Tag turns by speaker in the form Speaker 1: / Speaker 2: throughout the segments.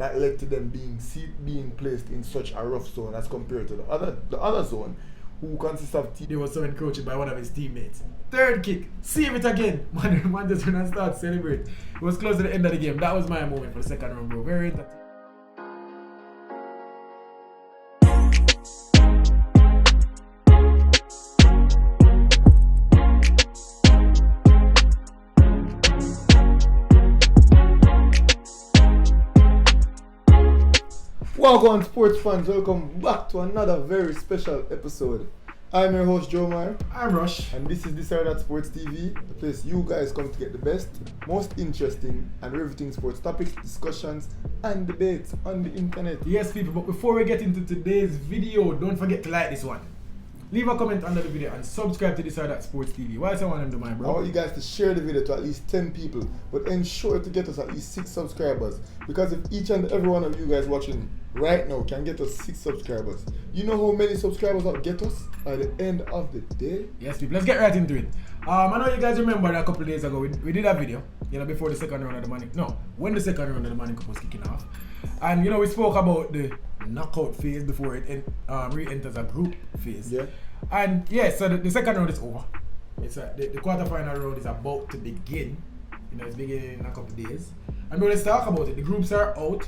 Speaker 1: that led to them being placed in such a rough zone as compared to the other zone, who consists of
Speaker 2: He was so encroached by one of his teammates. Third kick, save it again. Man just went and started celebrate. It was close to the end of the game. That was my moment for the second round, bro. Very entertaining.
Speaker 1: Welcome sports fans, welcome back to another very special episode. I'm your host Joe Meyer.
Speaker 2: I'm Rush.
Speaker 1: And this is This or That Sports TV, the place you guys come to get the best, most interesting and riveting sports topics, discussions and debates on the internet.
Speaker 2: Yes people, but before we get into today's video, don't forget to like this one. Leave a comment under the video and subscribe to This or That Sports TV. Why else I want them to do, my bro?
Speaker 1: I want you guys to share the video to at least 10 people, but ensure to get us at least 6 subscribers. Because if each and every one of you guys watching right now can get us 6 subscribers, you know how many subscribers that get us at the end of the day?
Speaker 2: Yes people, let's get right into it. I know you guys remember that a couple of days ago we did a video, before the second round of the Morning. No, when the second round of the Morning Cup was kicking off. And we spoke about the knockout phase before it re-enters a group phase.
Speaker 1: Yeah.
Speaker 2: And yeah, so the second round is over. It's the quarterfinal round is about to begin. It's beginning in a couple of days. And let's talk about it. The groups are out.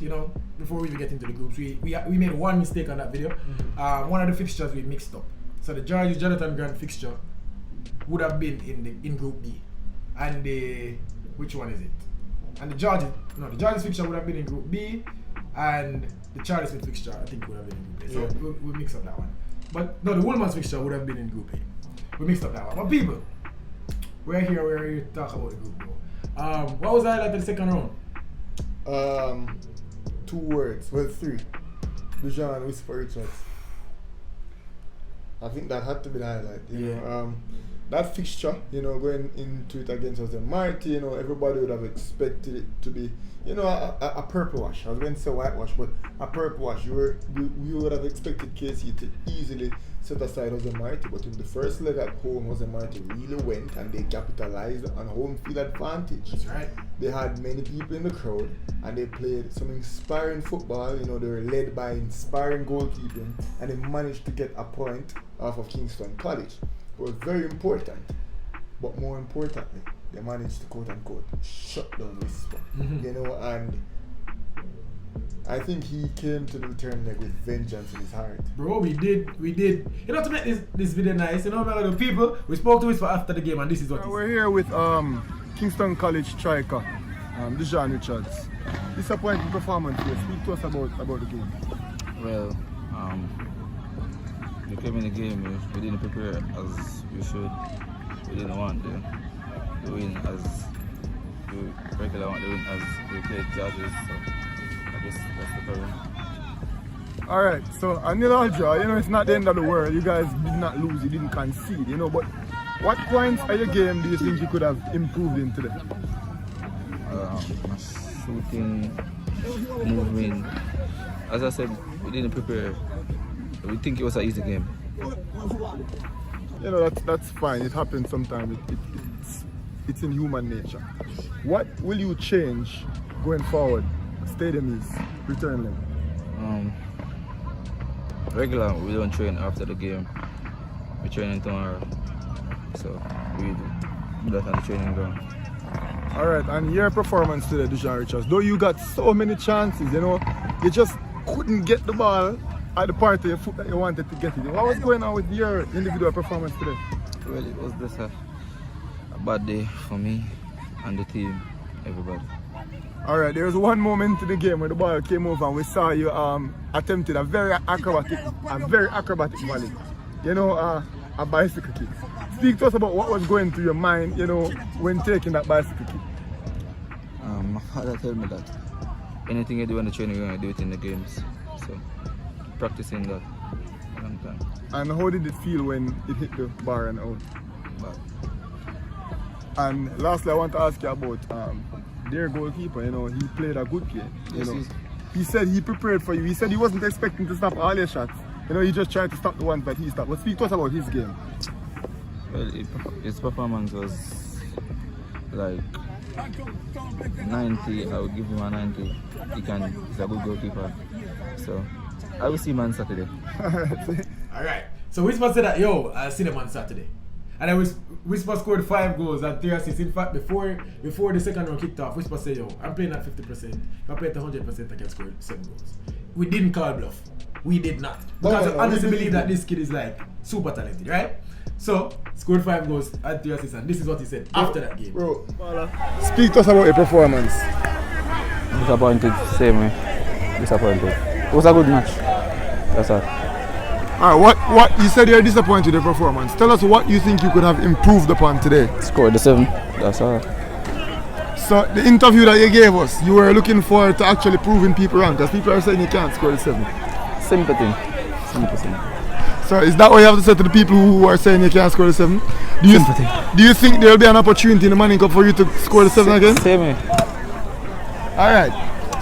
Speaker 2: Before we even get into the groups, we made one mistake on that video. Mm-hmm. One of the fixtures we mixed up. So the George's Jonathan Grant fixture would have been in Group B, and which one is it? And the George's fixture would have been in Group B, and the Charlie Smith fixture I think would have been in Group A. So yeah. we mixed up that one. But no, the Woolman's fixture would have been in Group A. We mixed up that one. But people, we're here to talk about the group though. What was the highlight of the second round?
Speaker 1: 2 words, well 3. Dujan and Whisper Richards. I think that had to be the highlight. You know, that fixture, going into it against Jose Marti, everybody would have expected it to be, a purple wash. I was going to say whitewash, but a purple wash. You would have expected KC to easily set aside Jose Marti, but in the first leg at home, Jose Marti really went and they capitalized on home field advantage.
Speaker 2: That's right.
Speaker 1: They had many people in the crowd and they played some inspiring football. They were led by inspiring goalkeeping and they managed to get a point off of Kingston College. It was very important, but more importantly, they managed to quote unquote shut down Whisper. Mm-hmm. And I think he came to the return leg with vengeance in his heart.
Speaker 2: Bro, we did. To make this video nice, the people, we spoke to Whisper after the game and this is what
Speaker 1: we're here with Kingston College striker, Dujan Richards. Disappointing performance here. Speak to us about the game.
Speaker 3: Well, we came in the game, we didn't prepare as we should. We didn't want to win as we regularly want to win as we played Judges. So I guess that's the problem.
Speaker 1: Alright, so a nil draw, it's not the end of the world. You guys did not lose, you didn't concede, but what points of your game do you think you could have improved in today?
Speaker 3: Shooting, moving. As I said, we didn't prepare. We think it was an easy game.
Speaker 1: That's fine. It happens sometimes. It's in human nature. What will you change going forward? Stadium is return leg.
Speaker 3: Regular, we don't train after the game. We're training tomorrow. So we do that on the training ground.
Speaker 1: Alright, and your performance today, Dujan Richards, though you got so many chances, you just couldn't get the ball at the part of your foot that you wanted to get it. What was going on with your individual performance today?
Speaker 3: Well, it was just a bad day for me and the team, everybody.
Speaker 1: Alright, there was one moment in the game where the ball came over and we saw you attempted a very acrobatic volley. A bicycle kick. Speak to us about what was going through your mind, when taking that bicycle kick.
Speaker 3: My father told me that anything you do in the training, you're going to do it in the games. So practicing that a long time.
Speaker 1: And how did it feel when it hit the bar and out?
Speaker 3: Bad.
Speaker 1: And lastly, I want to ask you about their goalkeeper. He played a good game. He said he prepared for you. He said he wasn't expecting to stop all your shots. He just tried to stop the ones that he stopped. But speak to us about his game.
Speaker 3: Well, his performance was like 90, I would give him a 90. He's a good goalkeeper. So I will see him on Saturday.
Speaker 2: Alright. So Whisper said that, yo, I'll see them on Saturday. And then Whisper scored 5 goals and 3 assists. In fact, before the second round kicked off, Whisper said, yo, I'm playing at 50%. If I play at 100%, I can score 7 goals. We didn't call bluff. We did not. Because I honestly believe that this kid is like super talented, right? So, scored 5 goals and 3 assists, and this is what he said after that game.
Speaker 1: Bro, speak to us about your performance.
Speaker 3: Disappointed, same way. Disappointed. It was a good match. That's all.
Speaker 1: Alright, what you said you're disappointed with the performance. Tell us what you think you could have improved upon today.
Speaker 3: Scored the 7. That's all.
Speaker 1: So the interview that you gave us, you were looking forward to actually proving people wrong, because people are saying you can't score the 7.
Speaker 3: Simple thing. Simple thing.
Speaker 1: So is that what you have to say to the people who are saying you can't score the 7? Do you think there will be an opportunity in the Manning Cup for you to score the 7 again?
Speaker 3: Same way.
Speaker 1: Alright.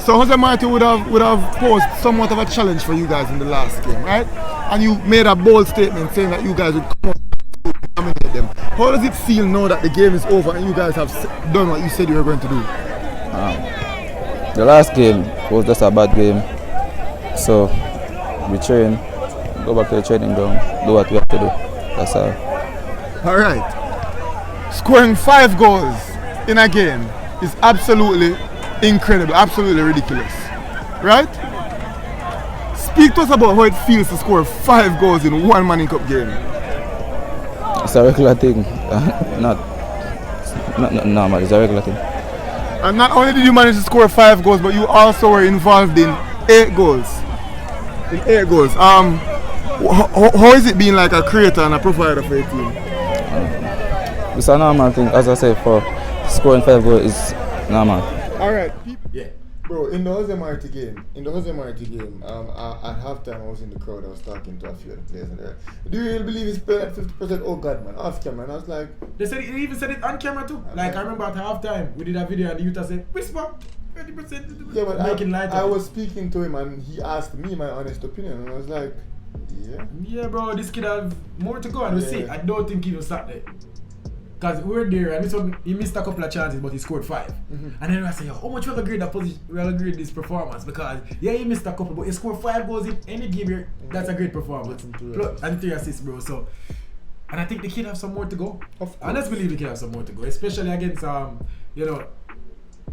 Speaker 1: So Jose Marti would have posed somewhat of a challenge for you guys in the last game, right? And you made a bold statement saying that you guys would come out and dominate them. How does it feel now that the game is over and you guys have done what you said you were going to do?
Speaker 3: The last game was just a bad game. So we train, go back to the training ground, do what we have to do. That's all.
Speaker 1: Alright. Scoring 5 goals in a game is absolutely incredible, absolutely ridiculous. Right? Speak to us about how it feels to score 5 goals in one Manning Cup game.
Speaker 3: It's a regular thing. Not normal, it's a regular thing.
Speaker 1: And not only did you manage to score 5 goals, but you also were involved in 8 goals. How is it being like a creator and a provider for your team?
Speaker 3: It's a normal thing. As I said, for scoring 5 goals is normal.
Speaker 1: Alright.
Speaker 2: Yeah.
Speaker 1: Bro, in the Jose Marti game, at halftime I was in the crowd, I was talking to a few of the players and they're like, do you really believe he's playing at 50%? Oh God, man, off camera. And I was like,
Speaker 2: They even said it on camera too. Like, I remember at halftime, we did a video and the youth said, Whisper, 20%.
Speaker 1: yeah, but
Speaker 2: making light of
Speaker 1: I
Speaker 2: it.
Speaker 1: was speaking to him and he asked me my honest opinion and I was like, yeah.
Speaker 2: Yeah, bro, this kid have more to go and we'll see.
Speaker 1: Yeah.
Speaker 2: I don't think he will start there. Because we were there and he missed a couple of chances, but he scored 5.
Speaker 1: Mm-hmm.
Speaker 2: And then I say, how much we will grade that position? We will grade this performance because he missed a couple, but he scored 5 goals in any game here. That's a great performance. And 3 assists, bro. So, and I think the kid have some more to go. I just believe the kid have some more to go, especially against other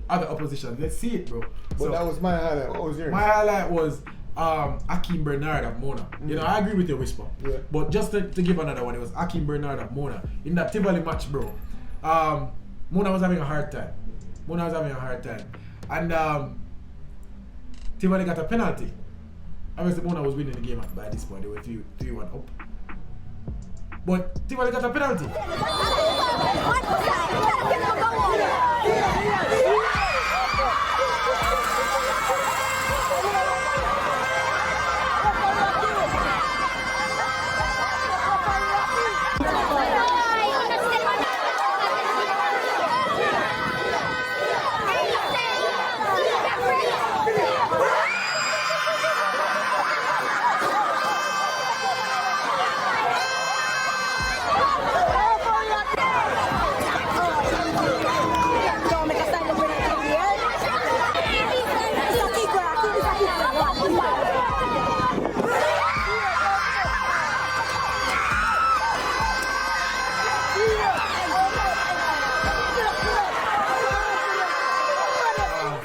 Speaker 2: opposition. Let's see it, bro.
Speaker 1: But
Speaker 2: so,
Speaker 1: that was my highlight. What was yours?
Speaker 2: my highlight was Akeem Bernard of Mona. You know, I agree with your Whisper.
Speaker 1: Yeah.
Speaker 2: But just to give another one, it was Akeem Bernard of Mona. In that Tivoli match, bro, Mona was having a hard time. And Tivoli got a penalty. Obviously, Mona was winning the game by this point. They were 3-1 up. But Tivoli got a penalty.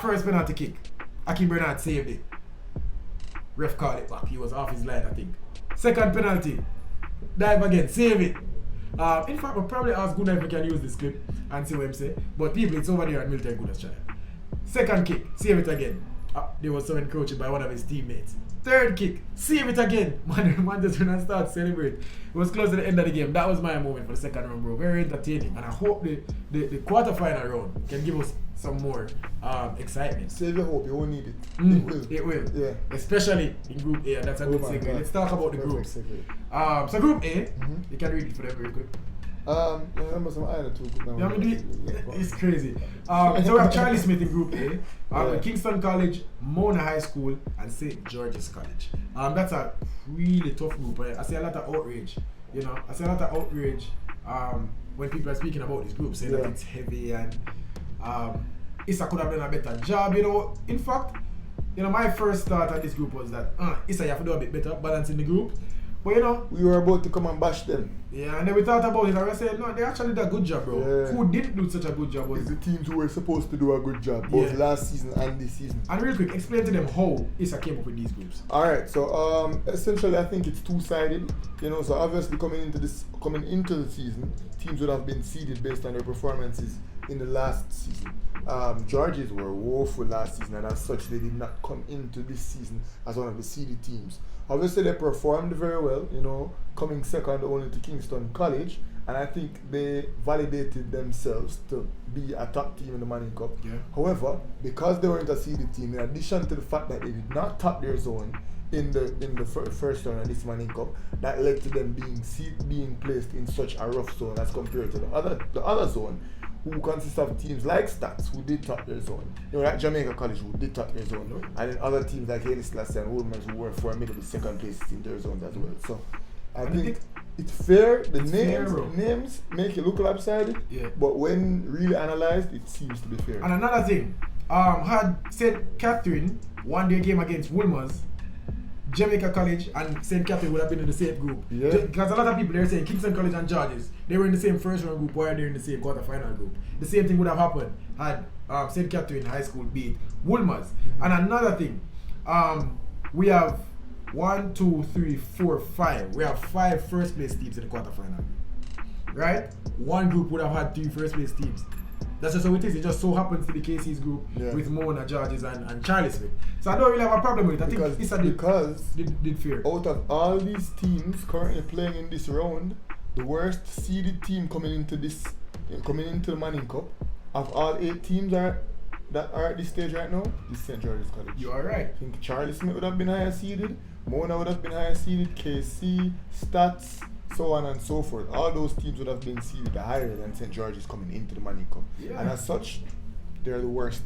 Speaker 2: First penalty kick, Akeem Bernard saved it. Ref called it back. He was off his line, I think. Second penalty, dive again, save it. In fact, we'll probably ask Gunnar if we can use this clip and see what him say. But people, it's over there on Milton Gunnar's channel. Second kick, save it again. There was some encroaching by one of his teammates. Third kick, save it again. Man just went and start celebrate. It was close to the end of the game. That was my moment for the second round, bro. Very entertaining. And I hope the quarterfinal round can give us some more excitement.
Speaker 1: Save your hope, you won't need it.
Speaker 2: It will.
Speaker 1: Yeah.
Speaker 2: Especially in Group A, and that's a good segue. Let's talk about the groups. So Group A, you can read it for them very quick.
Speaker 1: Remember some other two.
Speaker 2: Yeah, I mean, it's crazy. So we have Charlie Smith in Group A, Kingston College, Mona High School, and St. George's College. That's a really tough group. I see a lot of outrage. When people are speaking about this group, saying that it's heavy and Issa could have done a better job, you know. In fact, you know, my first thought on this group was that Issa, you have to do a bit better, balancing the group. But you know,
Speaker 1: we were about to come and bash them.
Speaker 2: Yeah, and then we thought about it and we said, no, they actually did a good job, bro.
Speaker 1: Yeah.
Speaker 2: Who didn't do such a good job was
Speaker 1: It's the teams who were supposed to do a good job, both
Speaker 2: Yeah.
Speaker 1: last season and this season.
Speaker 2: And real quick, explain to them how Issa came up with these groups.
Speaker 1: Alright, so essentially I think it's two-sided. You know, so obviously coming into the season, teams would have been seeded based on their performances in the last season. Georges were woeful last season, and as such they did not come into this season as one of the seeded teams. Obviously they performed very well, you know, coming second only to Kingston College, and I think they validated themselves to be a top team in the Manning Cup.
Speaker 2: Yeah.
Speaker 1: However, because they weren't a seeded team, in addition to the fact that they did not top their zone in the first round of this Manning Cup, that led to them being placed in such a rough zone as compared to the other zone, who consists of teams like Stats, who did top their zone. You know, like Jamaica College, who did top their zone. And then other teams like Haile Selassie and Woolmans, who were formidable second place in their zones as well. So, I think it's fair. The names make it look lopsided,
Speaker 2: Yeah.
Speaker 1: but when really analysed, it seems to be fair.
Speaker 2: And another thing, had St. Catherine won their game against Woolmans, Jamaica College and St. Catherine would have been in the same group.
Speaker 1: Yeah.
Speaker 2: Because a lot of people they're saying Kingston College and Georges, they were in the same first round group while they're in the same quarter-final group. The same thing would have happened had St. Catherine High School beat Woolmans. And another thing, we have 1, 2, 3, 4, 5. We have 5 first place teams in the quarter-final group. Right? One group would have had 3 first place teams. That's just how it is. It just so happens to be Casey's group with Mona, Georges, and Charlie Smith. So I don't really have a problem with it. I think Issa did fair.
Speaker 1: Out of all these teams currently playing in this round, the worst seeded team coming into the Manning Cup, of all 8 teams that are at this stage right now, is St. George's College.
Speaker 2: You are right.
Speaker 1: I think Charlie Smith would have been higher seeded, Mona would have been higher seeded, KC, Stats, so on and so forth. All those teams would have been seeded higher than St. George's coming into the Manning Cup.
Speaker 2: Yeah.
Speaker 1: And as such, they're the worst.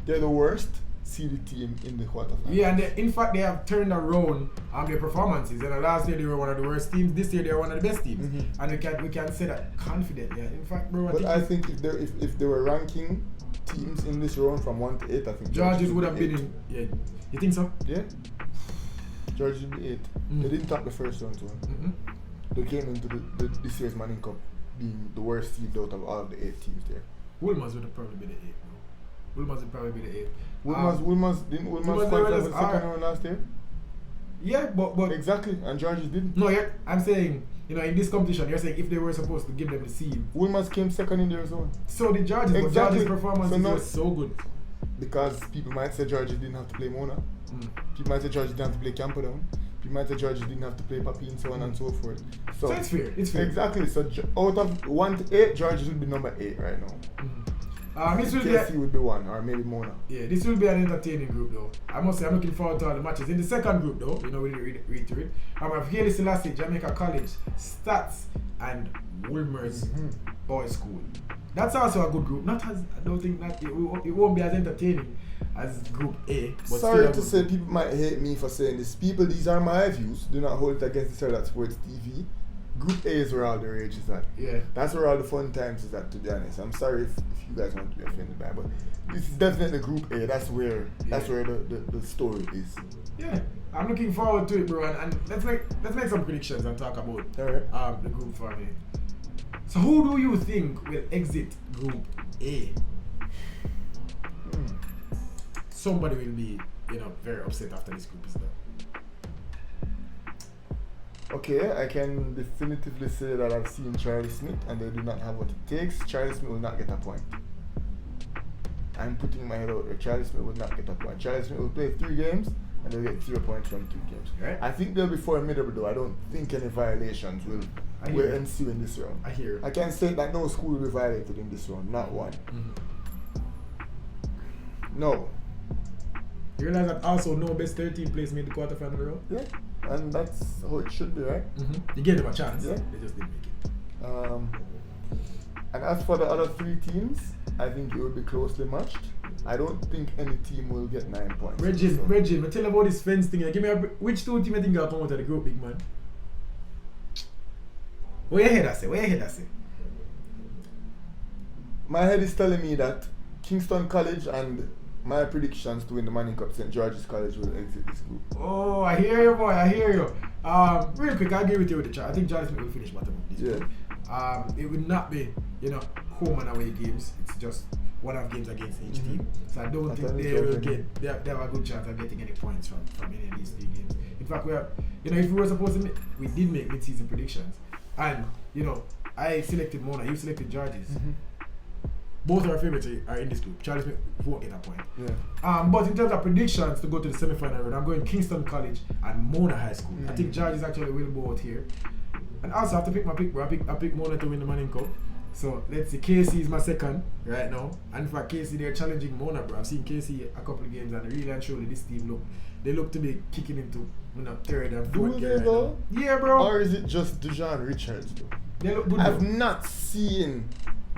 Speaker 1: They're the worst seeded team in the quarterfinals.
Speaker 2: Yeah, and in fact they have turned around their performances. And last year they were one of the worst teams. This year they are one of the best teams.
Speaker 1: Mm-hmm.
Speaker 2: And we can say that confidently. Yeah. In fact, bro,
Speaker 1: I think if they were ranking teams in this round from 1 to 8, I think
Speaker 2: Georges would have been in. Yeah, you think so?
Speaker 1: Yeah. Georges would be 8. They didn't top the first round one.
Speaker 2: Mm-hmm.
Speaker 1: They came into this year's Manning Cup being the worst seed out of all of the 8 teams there.
Speaker 2: Woolmans would have probably been the 8, bro. Woolmans would probably be the 8.
Speaker 1: Didn't Woolmans qualify for the second round last year?
Speaker 2: Yeah, but
Speaker 1: Exactly, and Georges didn't.
Speaker 2: no, yeah, I'm saying, you know, in this competition, you're saying if they were supposed to give them the seed,
Speaker 1: Woolmans came second in their zone.
Speaker 2: so did Georges, but
Speaker 1: Exactly.
Speaker 2: Georges' performance was so good.
Speaker 1: Because people might say Georges didn't have to play Mona. People might say Georges didn't have to play Camperdown. People might say Georges didn't have to play Papi and so on and so forth.
Speaker 2: So it's fair. It's fair.
Speaker 1: Exactly. So out of 1 to 8, Georges would be number 8 right now.
Speaker 2: This will
Speaker 1: KC
Speaker 2: be
Speaker 1: would be 1, or maybe Mona.
Speaker 2: this will be an entertaining group though. I must say I'm looking forward to all the matches. In the second group though, you know, we read through it. I have Haile Selassie, Jamaica College, Stats, and Woolmers Boys School. That's also a good group. I don't think that it won't be as entertaining as Group A. But
Speaker 1: Sorry to say, people might hate me for saying this. People, these are my views. Do not hold it against the Sir Sports TV. Group A is where all the rage is at.
Speaker 2: Yeah.
Speaker 1: That's where all the fun times is at, to be honest. I'm sorry if you guys want to be offended by it, but this is definitely Group A. That's where the story is.
Speaker 2: Yeah. I'm looking forward to it, bro. And let's make some predictions and talk about the group for me. So who do you think will exit Group A? Somebody will be, you know, very upset after this group is done.
Speaker 1: Okay, I can definitively say that I've seen Charlie Smith and they do not have what it takes. Charlie Smith will not get a point. I'm putting my head out there. Charlie Smith will not get a point. Charlie Smith will play 3 games and they'll get 0 points from 2 games.
Speaker 2: Right.
Speaker 1: I think they'll be formidable though. I don't think any violations will ensue in this round.
Speaker 2: I hear.
Speaker 1: I can say that no school will be violated in this round, not one. No.
Speaker 2: You realize that also no best 13 place made the quarterfinal round?
Speaker 1: Yeah, and that's how it should be, right?
Speaker 2: You gave them a chance.
Speaker 1: Yeah.
Speaker 2: They just didn't make it.
Speaker 1: And as for the other 3 teams, I think it will be closely matched. I don't think any team will get 9 points.
Speaker 2: Reggie, I tell you about this fence thing. Give me which 2 teams I think will come out of the group, big man? Where your head I say?
Speaker 1: My head is telling me that Kingston College and my predictions to win the Manning Cup, St. George's College will exit this group.
Speaker 2: Oh, I hear you, boy. I hear you. Real quick, I agree with you with the chat. I think Charlie Smith will finish bottom of this group. It would not be, home and away games. It's just one-off games against each team. So I don't think they will get. They have a good chance of getting any points from any of these 3 games. In fact, we have, if we were supposed to, we did make mid-season predictions, and I selected Mona, you selected Georges. Both our favorites are in this group. Charlie Smith won't get a point.
Speaker 1: Yeah.
Speaker 2: But in terms of predictions to go to the semi-final round, I'm going Kingston College and Mona High School. I think Georges actually will go out here. And also I have to pick my pick, bro. I pick Mona to win the Manning Cup. So let's see. KC is my second right now. And for KC, they're challenging Mona, bro. I've seen KC a couple of games and really and truly this team look to be kicking into third and fourth gear right now. Yeah, bro.
Speaker 1: Or is it just Dejan Richards, bro?
Speaker 2: They look good.
Speaker 1: I've not seen.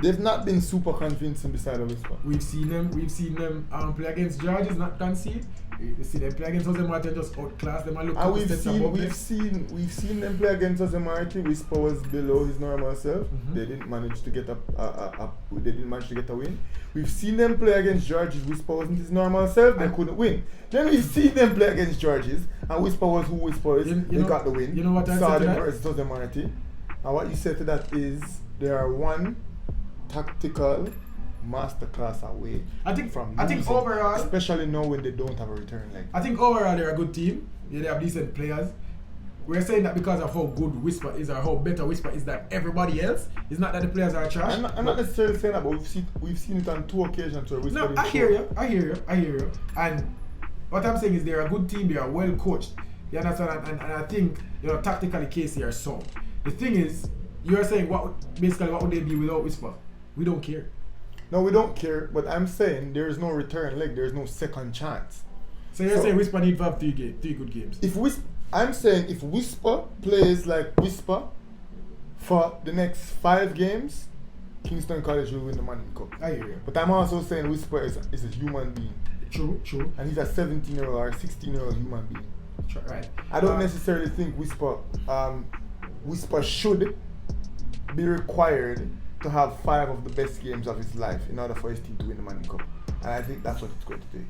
Speaker 1: They've not been super convincing beside of Whisper.
Speaker 2: We've seen them play against Georges, not concede. We see them play against Jose Martin, just outclass them and look
Speaker 1: and
Speaker 2: we've
Speaker 1: seen them play against Jose Martin. Whisper was below his normal self. They didn't manage to get a win. We've seen them play against Georges. Whisper wasn't his normal self. They couldn't win. Then we've seen them play against Georges, and Whisper was who Whisper is. They got the win.
Speaker 2: You know what I
Speaker 1: saw
Speaker 2: said to
Speaker 1: them
Speaker 2: that?
Speaker 1: versus Jose Martin. And what you said to that is there are one tactical masterclass away.
Speaker 2: I think
Speaker 1: losing,
Speaker 2: overall,
Speaker 1: especially now when they don't have a return leg.
Speaker 2: I think overall they're a good team. Yeah, they have decent players. We're saying that because of how good Whisper is or how better Whisper is than everybody else. It's not that the players are trash.
Speaker 1: I'm not necessarily saying that, but we've seen it on 2 occasions where Whisper.
Speaker 2: No, I hear you. And what I'm saying is they're a good team. They are well coached. You understand? And I think tactically KC are sound. The thing is, you're saying what would they be without Whisper? We don't care.
Speaker 1: No, we don't care, but I'm saying there's no return leg, there's no second chance.
Speaker 2: So you're saying Whisper need to have 3 good games?
Speaker 1: I'm saying if Whisper plays like Whisper for the next 5 games, Kingston College will win the Manning Cup.
Speaker 2: I hear you.
Speaker 1: But I'm also saying Whisper is a human being.
Speaker 2: True.
Speaker 1: And he's a 17-year-old or 16-year-old human being.
Speaker 2: Right.
Speaker 1: I don't necessarily think Whisper should be required to have 5 of the best games of his life in order for his team to win the Manning Cup. And I think that's what it's going to take.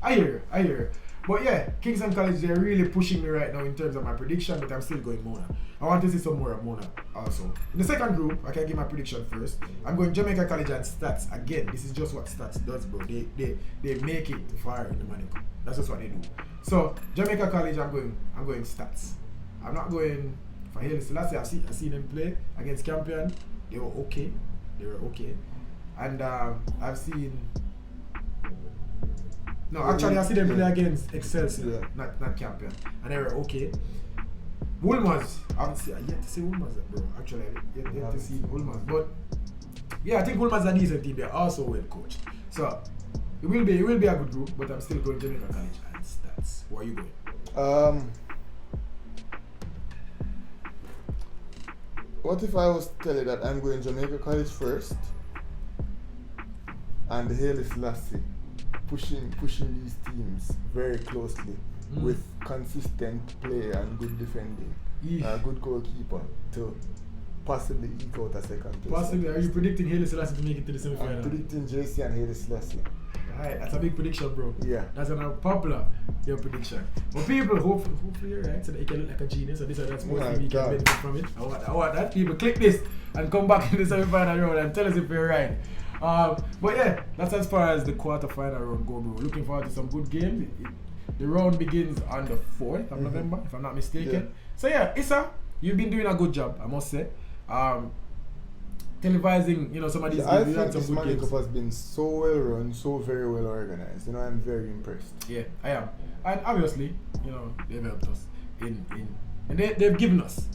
Speaker 2: I hear you. But yeah, Kingston College, they're really pushing me right now in terms of my prediction, but I'm still going Mona. I want to see some more of Mona also. In the second group, I can give my prediction first. I'm going Jamaica College and Stats. Again, this is just what Stats does, bro. They make it far in the Manning Cup. That's just what they do. So Jamaica College, I'm going Stats. I'm not going for Haile Selassie. I've seen them play against Campion. They were okay. And I've seen. No, actually, I see them play against Excelsior, not Campion, and they were okay. Woolmers, I yet to see Woolmers, bro. Actually, I yet to see Woolmers, but yeah, I think Woolmers are a decent team. They're also well coached, so it will be a good group. But I'm still going Jamaica College and Stats. Where are you going?
Speaker 1: What if I was to tell you that I'm going Jamaica College first and Haile Selassie pushing these teams very closely with consistent play and good defending, a good goalkeeper to possibly eke out a second place.
Speaker 2: Possibly. Are you predicting Haile Selassie to make it to the semi-final?
Speaker 1: I'm predicting JC and Haile Selassie.
Speaker 2: Alright, that's a big prediction, bro.
Speaker 1: Yeah.
Speaker 2: That's an unpopular prediction. But people, hopefully you're right, so that you can look like a genius, and this or that's supposed to be can benefit from it. I want that. People click this and come back in the semi-final round and tell us if you're right. But yeah, that's as far as the quarter-final round go, bro. Looking forward to some good games. The round begins on the 4th of November, if I'm not mistaken. Yeah. So yeah, Issa, you've been doing a good job, I must say. Televising, some of these games.
Speaker 1: I think this Manning Cup has been so well run, so very well organized. I'm very impressed.
Speaker 2: Yeah, I am. And obviously, they've helped us and they've given us,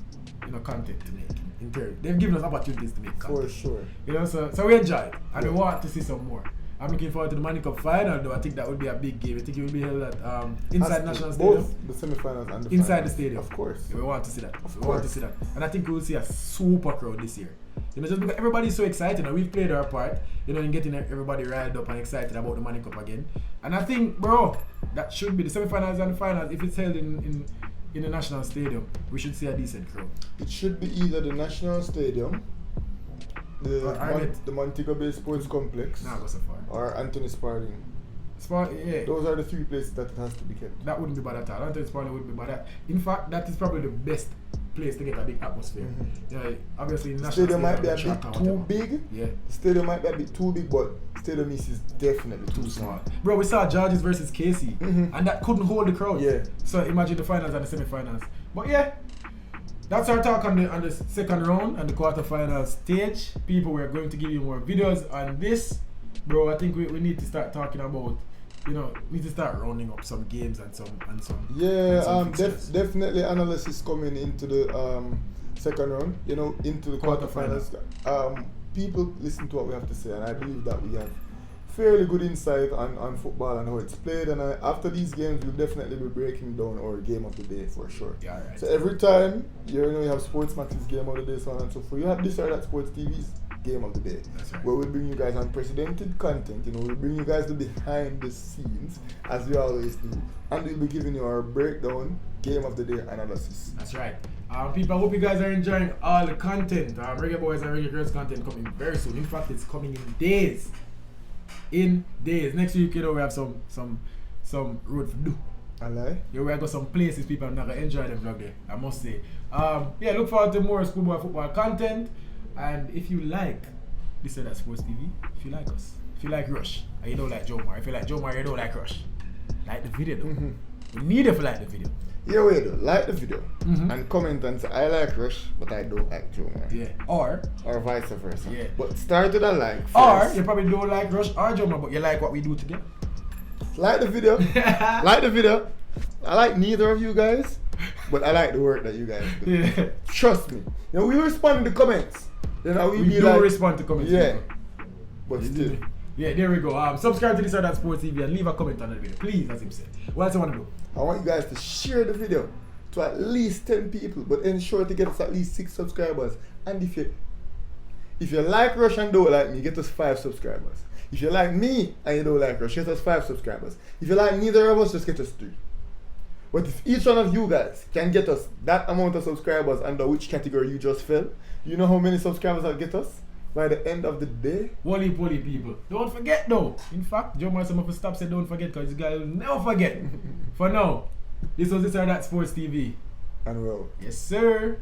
Speaker 2: content to make. In theory, they've given us opportunities to make content.
Speaker 1: For sure.
Speaker 2: So we enjoy it, and we want to see some more. I'm looking forward to the Manning Cup final, though. I think that would be a big game. I think it will be held at inside National Stadium.
Speaker 1: Both the semi-finals and the
Speaker 2: inside
Speaker 1: finals.
Speaker 2: The stadium.
Speaker 1: Of course.
Speaker 2: Yeah, we want to see that. Want to see that. And I think we will see a super crowd this year. Just because everybody's so excited, and we've played our part, in getting everybody riled up and excited about the Manning Cup again. And I think, bro, that should be the semi-finals and the finals. If it's held in the National Stadium, we should see a decent crowd.
Speaker 1: It should be either the National Stadium the Montego Bay Sports Complex,
Speaker 2: Nah, go so far.
Speaker 1: or Anthony Sparling.
Speaker 2: Yeah.
Speaker 1: Those are the three places that it has to be kept.
Speaker 2: That wouldn't be bad at all. Anthony Sparling wouldn't be bad. In fact, that is probably the best place to get a big atmosphere.
Speaker 1: Mm-hmm.
Speaker 2: Obviously,
Speaker 1: The
Speaker 2: national
Speaker 1: stadium might be a
Speaker 2: track
Speaker 1: bit
Speaker 2: or
Speaker 1: too
Speaker 2: whatever.
Speaker 1: big.
Speaker 2: Yeah.
Speaker 1: The stadium might be a bit too big, but Stadium East is definitely too small.
Speaker 2: Bro, we saw Georges versus Casey,
Speaker 1: Mhm.
Speaker 2: and that couldn't hold the crowd.
Speaker 1: Yeah.
Speaker 2: So imagine the finals and the semi-finals. But yeah, that's our talk on the second round and the quarter-final stage. People, we're going to give you more videos on this. Bro, I think we need to start talking about, we need to start rounding up some games and some.
Speaker 1: Yeah,
Speaker 2: fixtures.
Speaker 1: definitely analysis coming into the second round, into the quarterfinals. People listen to what we have to say, and I believe that we have fairly good insight on football and how it's played. And after these games, we'll definitely be breaking down our game of the day for sure.
Speaker 2: Yeah, right.
Speaker 1: So every time you have Sports Max's game of the day, so on and so forth, you have this or that Sports TV's game of the day,
Speaker 2: That's right.
Speaker 1: where we bring you guys unprecedented content. We bring you guys the behind the scenes as we always do, and we'll be giving you our breakdown game of the day analysis.
Speaker 2: That's right. People, I hope you guys are enjoying all the content. Reggae Boys and Reggae Girls content coming very soon. In fact, it's coming in days. Next week, we have some road for do.
Speaker 1: I lie.
Speaker 2: We go some places people are not gonna enjoy the vlog there, I must say. Look forward to more schoolboy football content. And if you like this or that Sports TV, if you like us, if you like Rush, and you don't like Joe Mar, if you like Joe Mar, you don't like Rush, like the video though.
Speaker 1: Mm-hmm.
Speaker 2: We need it for like the video.
Speaker 1: Yeah, wait though. Like the video
Speaker 2: Mhm.
Speaker 1: and comment and say I like Rush, but I don't like Joe Man.
Speaker 2: Yeah. Or
Speaker 1: Vice versa.
Speaker 2: Yeah.
Speaker 1: But start with a like
Speaker 2: Or
Speaker 1: first.
Speaker 2: you probably don't like Rush or Joe Mar, but you like what we do together.
Speaker 1: Like the video. Like the video. I like neither of you guys, but I like the work that you guys do.
Speaker 2: Yeah.
Speaker 1: Trust me. We respond to the comments. We
Speaker 2: We
Speaker 1: be
Speaker 2: do
Speaker 1: like,
Speaker 2: respond to comments.
Speaker 1: yeah.
Speaker 2: people.
Speaker 1: But still.
Speaker 2: Yeah, there we go. Subscribe to this or that Sports TV and leave a comment on the video, please, as him said. What else you want to do?
Speaker 1: I want you guys to share the video to at least 10 people, but ensure to get us at least 6 subscribers. And if you like Rush and don't like me, get us 5 subscribers. If you like me and you don't like Rush, get us 5 subscribers. If you like neither of us, just get us 3. But if each one of you guys can get us that amount of subscribers under which category you just fell, you know how many subscribers that'll get us by the end of the day?
Speaker 2: Wally poly people. Don't forget though. In fact, Joe Marson must stop saying don't forget because this guy will never forget. For now, this was this or that Sports TV.
Speaker 1: And well.
Speaker 2: Yes, sir.